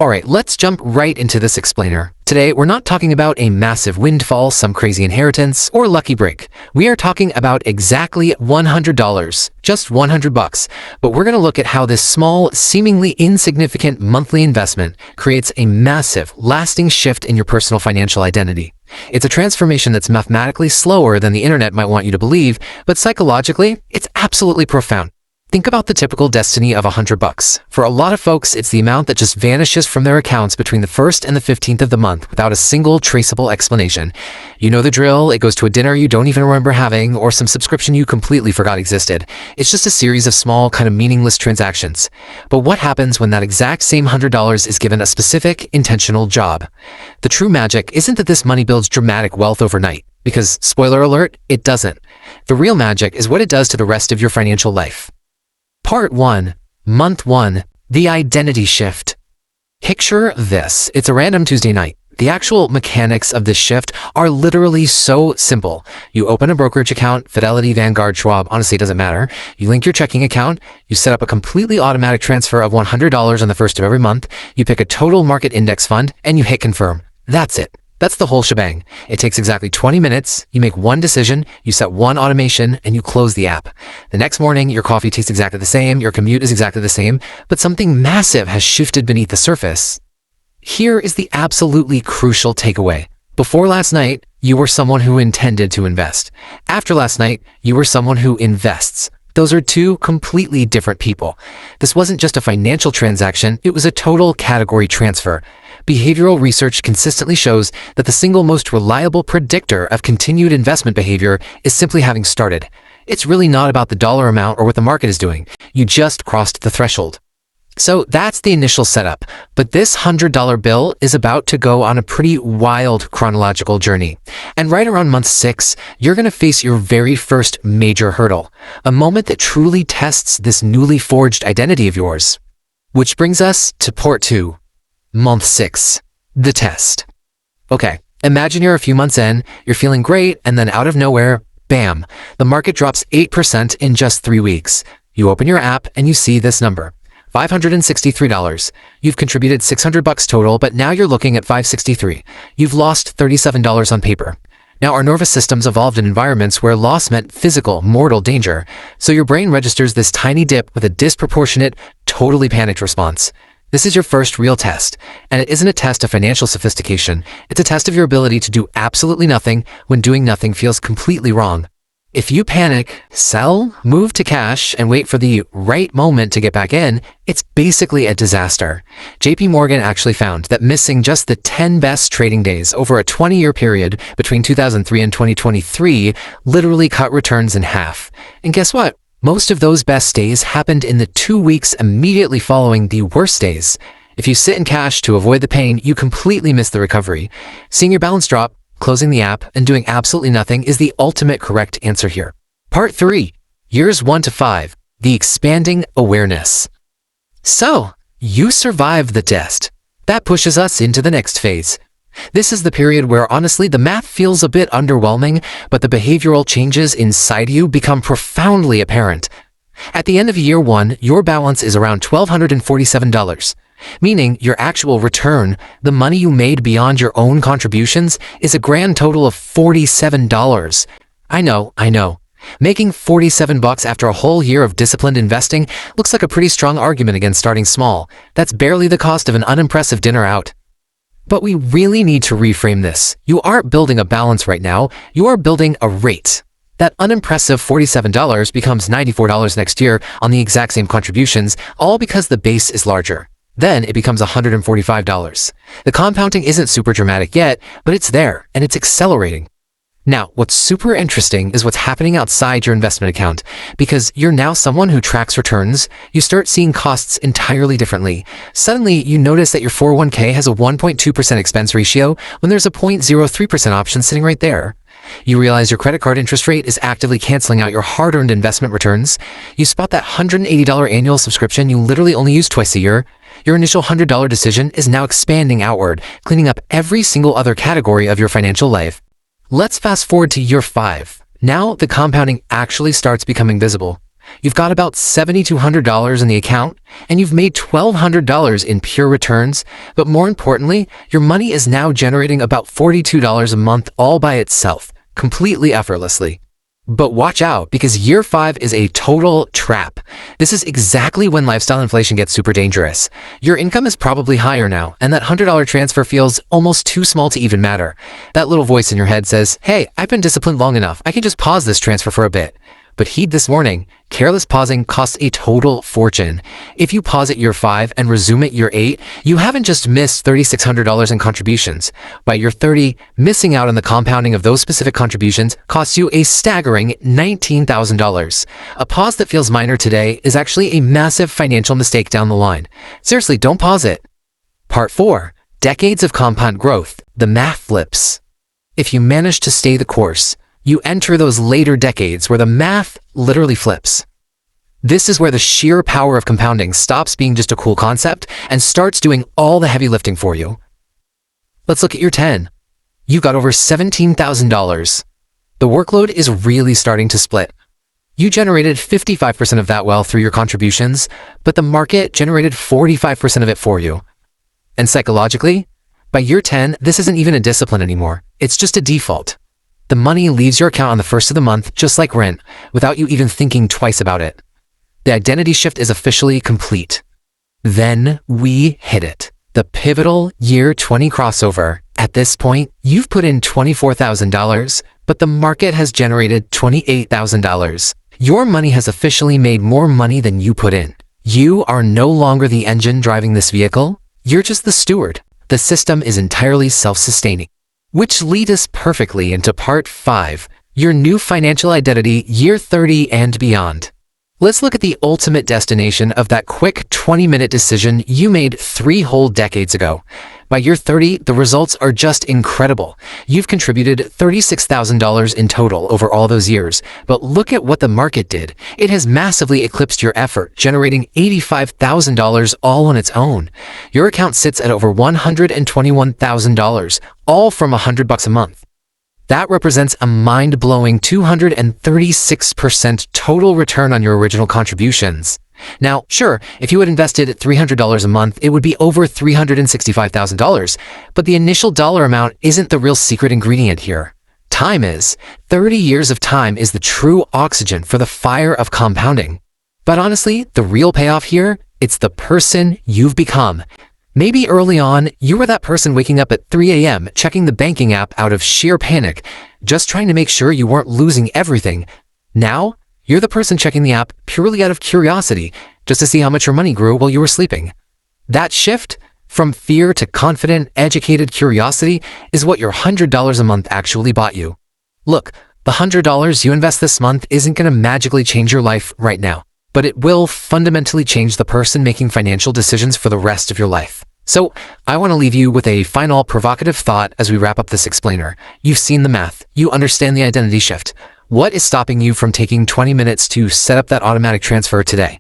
Alright, let's jump right into this explainer. Today, we're not talking about a massive windfall, some crazy inheritance, or lucky break. We are talking about exactly $100, just $100. But we're going to look at how this small, seemingly insignificant monthly investment creates a massive, lasting shift in your personal financial identity. It's a transformation that's mathematically slower than the internet might want you to believe, but psychologically, it's absolutely profound. Think about the typical destiny of $100. For a lot of folks, it's the amount that just vanishes from their accounts between the 1st and the 15th of the month without a single traceable explanation. You know the drill, it goes to a dinner you don't even remember having, or some subscription you completely forgot existed. It's just a series of small, kind of meaningless transactions. But what happens when that exact same $100 is given a specific, intentional job? The true magic isn't that this money builds dramatic wealth overnight, because, spoiler alert, it doesn't. The real magic is what it does to the rest of your financial life. Part 1. Month 1. The Identity Shift. Picture this. It's a random Tuesday night. The actual mechanics of this shift are literally so simple. You open a brokerage account, Fidelity, Vanguard, Schwab, honestly it doesn't matter. You link your checking account, you set up a completely automatic transfer of $100 on the 1st of every month, you pick a total market index fund, and you hit confirm. That's it. That's the whole shebang. It takes exactly 20 minutes, you make one decision, you set one automation, and you close the app. The next morning, your coffee tastes exactly the same, your commute is exactly the same, but something massive has shifted beneath the surface. Here is the absolutely crucial takeaway. Before last night, you were someone who intended to invest. After last night, you were someone who invests. Those are two completely different people. This wasn't just a financial transaction, it was a total category transfer. Behavioral research consistently shows that the single most reliable predictor of continued investment behavior is simply having started. It's really not about the dollar amount or what the market is doing. You just crossed the threshold. So that's the initial setup. But this $100 bill is about to go on a pretty wild chronological journey. And right around month 6, you're going to face your very first major hurdle, a moment that truly tests this newly forged identity of yours. Which brings us to part 2. Month 6. The test. Okay, imagine you're a few months in, you're feeling great, and then out of nowhere, bam, the market drops 8% in just 3 weeks. You open your app and you see this number, $563. You've contributed $600 total, but now you're looking at $563. You've lost $37 on paper. Now, our nervous systems evolved in environments where loss meant physical, mortal danger, so your brain registers this tiny dip with a disproportionate, totally panicked response. This is your first real test, and it isn't a test of financial sophistication. It's a test of your ability to do absolutely nothing when doing nothing feels completely wrong. If you panic, sell, move to cash, and wait for the right moment to get back in, it's basically a disaster. JP Morgan actually found that missing just the 10 best trading days over a 20-year period between 2003 and 2023 literally cut returns in half. And guess what? Most of those best days happened in the 2 weeks immediately following the worst days. If you sit in cash to avoid the pain, you completely miss the recovery. Seeing your balance drop, closing the app, and doing absolutely nothing is the ultimate correct answer here. Part 3. Years 1 to 5. The expanding awareness. So, you survived the test. That pushes us into the next phase. This is the period where, honestly, the math feels a bit underwhelming, but the behavioral changes inside you become profoundly apparent. At the end of year 1, your balance is around $1,247, meaning your actual return, the money you made beyond your own contributions, is a grand total of $47. I know. Making $47 after a whole year of disciplined investing looks like a pretty strong argument against starting small. That's barely the cost of an unimpressive dinner out. But we really need to reframe this. You aren't building a balance right now, you are building a rate. That unimpressive $47 becomes $94 next year on the exact same contributions, all because the base is larger. Then it becomes $145. The compounding isn't super dramatic yet, but it's there, and it's accelerating. Now, what's super interesting is what's happening outside your investment account. Because you're now someone who tracks returns, you start seeing costs entirely differently. Suddenly, you notice that your 401k has a 1.2% expense ratio when there's a 0.03% option sitting right there. You realize your credit card interest rate is actively canceling out your hard-earned investment returns. You spot that $180 annual subscription you literally only use twice a year. Your initial $100 decision is now expanding outward, cleaning up every single other category of your financial life. Let's fast forward to year 5. Now the compounding actually starts becoming visible. you've got about $7,200 in the account, and you've made $1,200 in pure returns, but more importantly, your money is now generating about $42 a month all by itself, completely effortlessly. But watch out, because year 5 is a total trap. This is exactly when lifestyle inflation gets super dangerous. Your income is probably higher now, and that $100 transfer feels almost too small to even matter. That little voice in your head says, hey, I've been disciplined long enough, I can just pause this transfer for a bit. But heed this warning, careless pausing costs a total fortune. If you pause at year 5 and resume at year 8, you haven't just missed $3,600 in contributions. By year 30, missing out on the compounding of those specific contributions costs you a staggering $19,000. A pause that feels minor today is actually a massive financial mistake down the line. Seriously, don't pause it. Part 4. Decades of compound growth. The math flips. If you manage to stay the course, you enter those later decades where the math literally flips. This is where the sheer power of compounding stops being just a cool concept and starts doing all the heavy lifting for you. Let's look at year 10. You've got over $17,000. The workload is really starting to split. You generated 55% of that wealth through your contributions, but the market generated 45% of it for you. And psychologically, by year 10, this isn't even a discipline anymore. It's just a default. The money leaves your account on the first of the month, just like rent, without you even thinking twice about it. The identity shift is officially complete. Then we hit it. The pivotal year 20 crossover. At this point, you've put in $24,000, but the market has generated $28,000. Your money has officially made more money than you put in. You are no longer the engine driving this vehicle. You're just the steward. The system is entirely self-sustaining. Which leads us perfectly into part 5, your new financial identity, year 30 and beyond. Let's look at the ultimate destination of that quick 20-minute decision you made 3 whole decades ago. By year 30, the results are just incredible. You've contributed $36,000 in total over all those years, but look at what the market did. It has massively eclipsed your effort, generating $85,000 all on its own. Your account sits at over $121,000, all from $100 a month. That represents a mind-blowing 236% total return on your original contributions. Now, sure, if you had invested $300 a month, it would be over $365,000, but the initial dollar amount isn't the real secret ingredient here. Time is. 30 years of time is the true oxygen for the fire of compounding. But honestly, the real payoff here, it's the person you've become. Maybe early on, you were that person waking up at 3 a.m. checking the banking app out of sheer panic, just trying to make sure you weren't losing everything. Now, you're the person checking the app purely out of curiosity, just to see how much your money grew while you were sleeping. That shift, from fear to confident, educated curiosity, is what your $100 a month actually bought you. Look, the $100 you invest this month isn't going to magically change your life right now, but it will fundamentally change the person making financial decisions for the rest of your life. So, I want to leave you with a final provocative thought as we wrap up this explainer. You've seen the math. You understand the identity shift. What is stopping you from taking 20 minutes to set up that automatic transfer today?